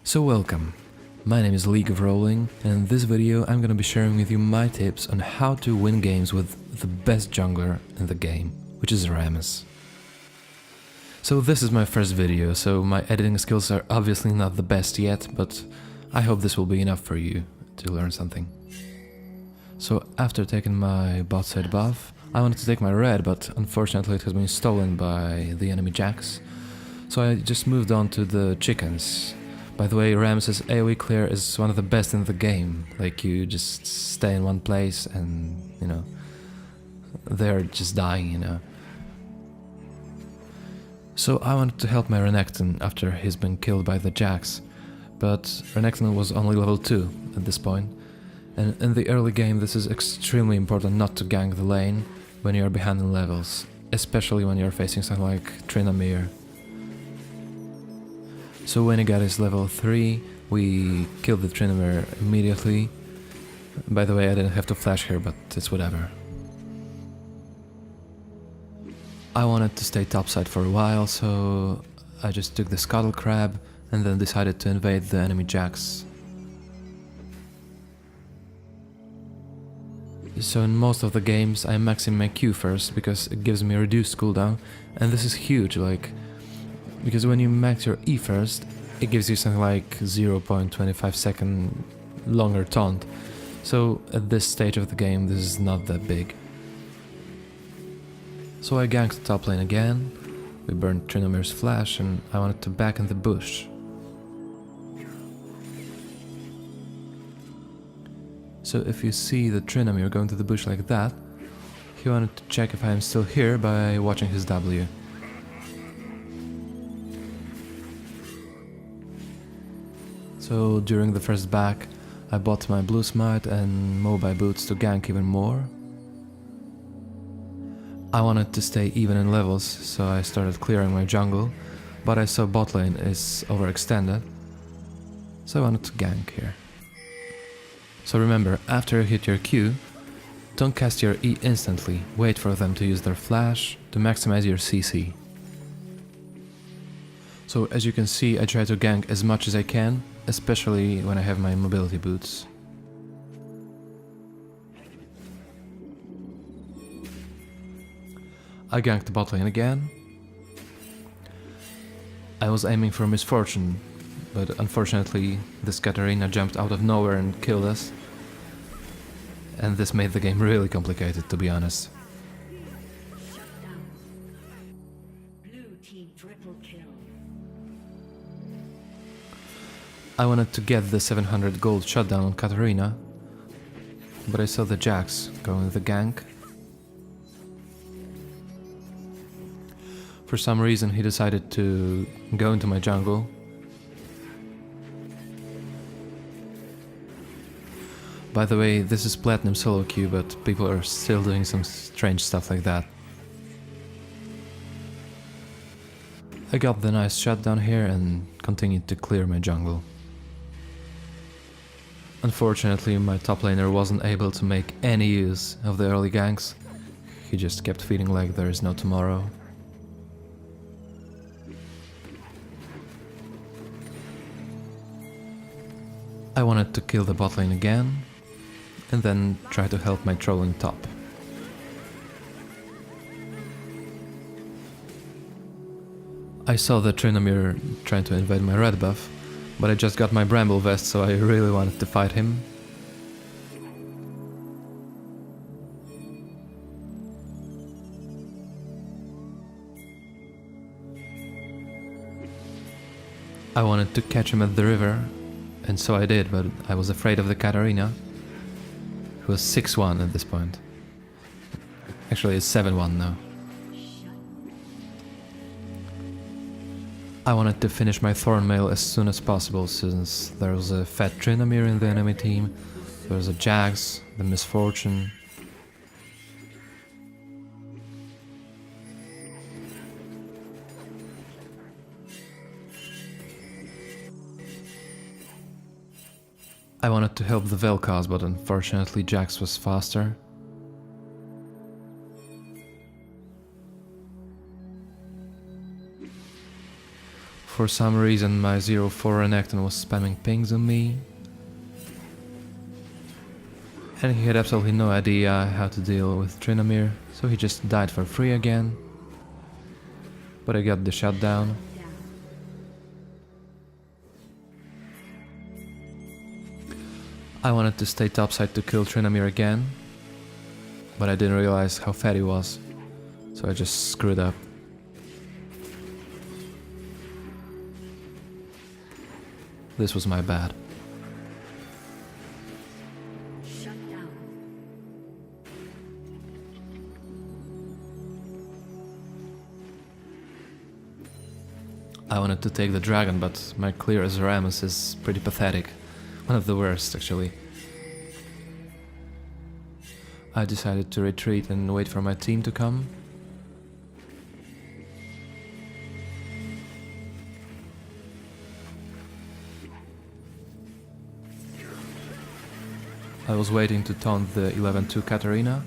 So welcome, my name is League of Rolling, and in this video I'm gonna be sharing with you my tips on how to win games with the best jungler in the game, which is Rammus. So this is my first video, so my editing skills are obviously not the best yet, but I hope this will be enough for you to learn something. So after taking my bot side buff, I wanted to take my red, but unfortunately it has been stolen by the enemy Jax. So I just moved on to the chickens. By the way, Rammus' AoE clear is one of the best in the game. Like, you just stay in one place and, they're just dying. So I wanted to help my Renekton after he's been killed by the Jax. But Renekton was only level 2 at this point. And in the early game this is extremely important not to gank the lane when you're behind in levels. Especially when you're facing something like Tryndamere. So when he got his level 3, we killed the Tryndamere immediately. By the way, I didn't have to flash here, but it's whatever. I wanted to stay topside for a while, so I just took the Scuttle Crab and then decided to invade the enemy Jax. So in most of the games I'm maxing my Q first because it gives me a reduced cooldown, and this is huge, because when you max your E first, it gives you something like 0.25 second longer taunt. So at this stage of the game this is not that big. So I ganked the top lane again, we burned Tryndamere's flash and I wanted to back in the bush. So if you see the Tryndamere going to the bush like that, he wanted to check if I am still here by watching his W. So during the first back, I bought my Blue Smite and Mobile Boots to gank even more. I wanted to stay even in levels, so I started clearing my jungle, but I saw bot lane is overextended, so I wanted to gank here. So remember, after you hit your Q, don't cast your E instantly, wait for them to use their flash to maximize your CC. So as you can see, I try to gank as much as I can, especially when I have my mobility boots. I ganked the bot lane again. I was aiming for Misfortune, but unfortunately this Katarina jumped out of nowhere and killed us. And this made the game really complicated, to be honest. I wanted to get the 700 gold shutdown on Katarina, but I saw the Jax going the gank. For some reason he decided to go into my jungle. By the way, this is Platinum solo queue, but people are still doing some strange stuff like that. I got the nice shutdown here and continued to clear my jungle. Unfortunately, my top laner wasn't able to make any use of the early ganks. He just kept feeling like there is no tomorrow. I wanted to kill the bot lane again, and then try to help my trolling top. I saw the Tryndamere trying to invade my red buff, but I just got my Bramble Vest, so I really wanted to fight him. I wanted to catch him at the river, and so I did, but I was afraid of the Katarina, who was 6-1 at this point. Actually, it's 7-1 now. I wanted to finish my Thornmail as soon as possible, since there was a fat Tryndamere in the enemy team, there was a Jax, the Misfortune. I wanted to help the Vel'Koz, but unfortunately Jax was faster. For some reason my 0-4 Renekton was spamming pings on me. And he had absolutely no idea how to deal with Tryndamere, so he just died for free again. But I got the shutdown. I wanted to stay topside to kill Tryndamere again, but I didn't realize how fat he was, so I just screwed up. This was my bad. I wanted to take the dragon, but my clear as Rammus is pretty pathetic. One of the worst, actually. I decided to retreat and wait for my team to come. I was waiting to taunt the 11-2 Katarina.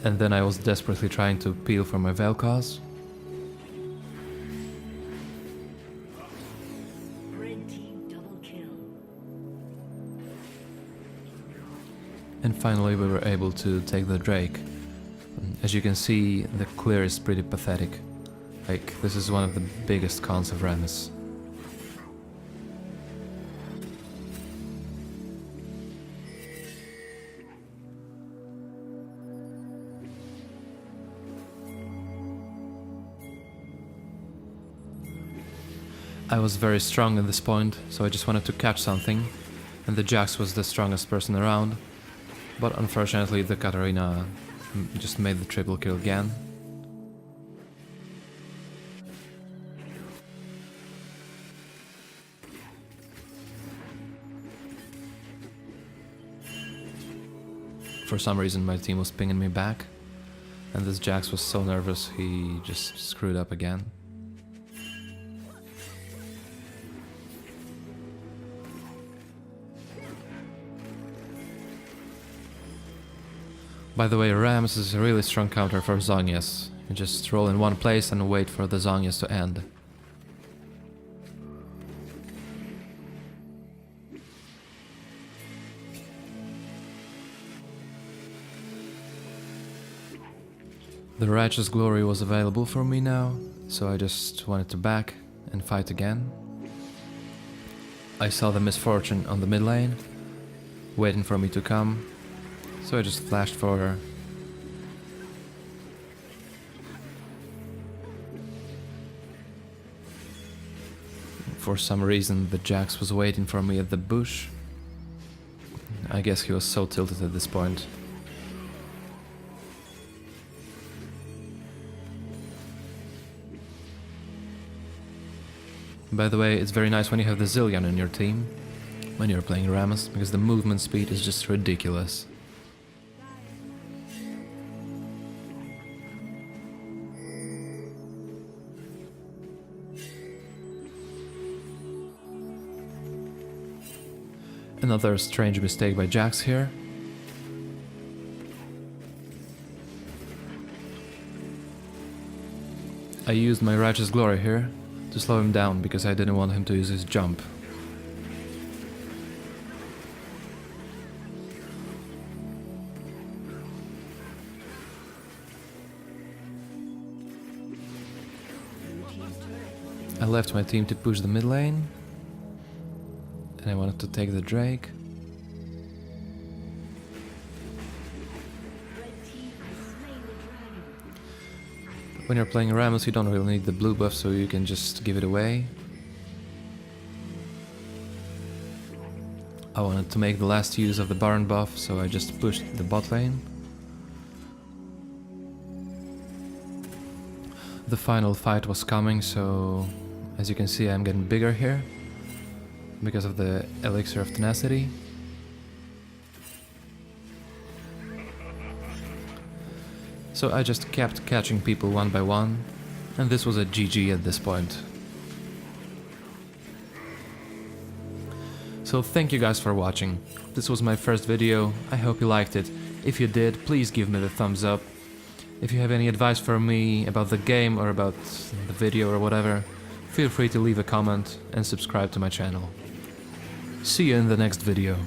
And then I was desperately trying to peel for my Vel'Koz. And finally we were able to take the Drake. As you can see, the clear is pretty pathetic. Like, this is one of the biggest cons of Rammus. I was very strong at this point, so I just wanted to catch something, and the Jax was the strongest person around, but unfortunately the Katarina just made the triple kill again. For some reason my team was pinging me back, and this Jax was so nervous he just screwed up again. By the way, Rammus is a really strong counter for Zhonya's. You just roll in one place and wait for the Zhonya's to end. The Righteous Glory was available for me now, so I just wanted to back and fight again. I saw the Misfortune on the mid lane, waiting for me to come, so I just flashed for her. For some reason the Jax was waiting for me at the bush. I guess he was so tilted at this point. By the way, it's very nice when you have the Zillion in your team, when you're playing Rammus, because the movement speed is just ridiculous. Another strange mistake by Jax here. I used my Righteous Glory here to slow him down because I didn't want him to use his jump. I left my team to push the mid lane, and I wanted to take the Drake. When you're playing Rammus, you don't really need the blue buff, so you can just give it away. I wanted to make the last use of the Baron buff, so I just pushed the bot lane. The final fight was coming, so as you can see I'm getting bigger here because of the Elixir of Tenacity. So I just kept catching people one by one, and this was a GG at this point. So thank you guys for watching. This was my first video, I hope you liked it. If you did, please give me the thumbs up. If you have any advice for me about the game or about the video or whatever, feel free to leave a comment and subscribe to my channel. See you in the next video.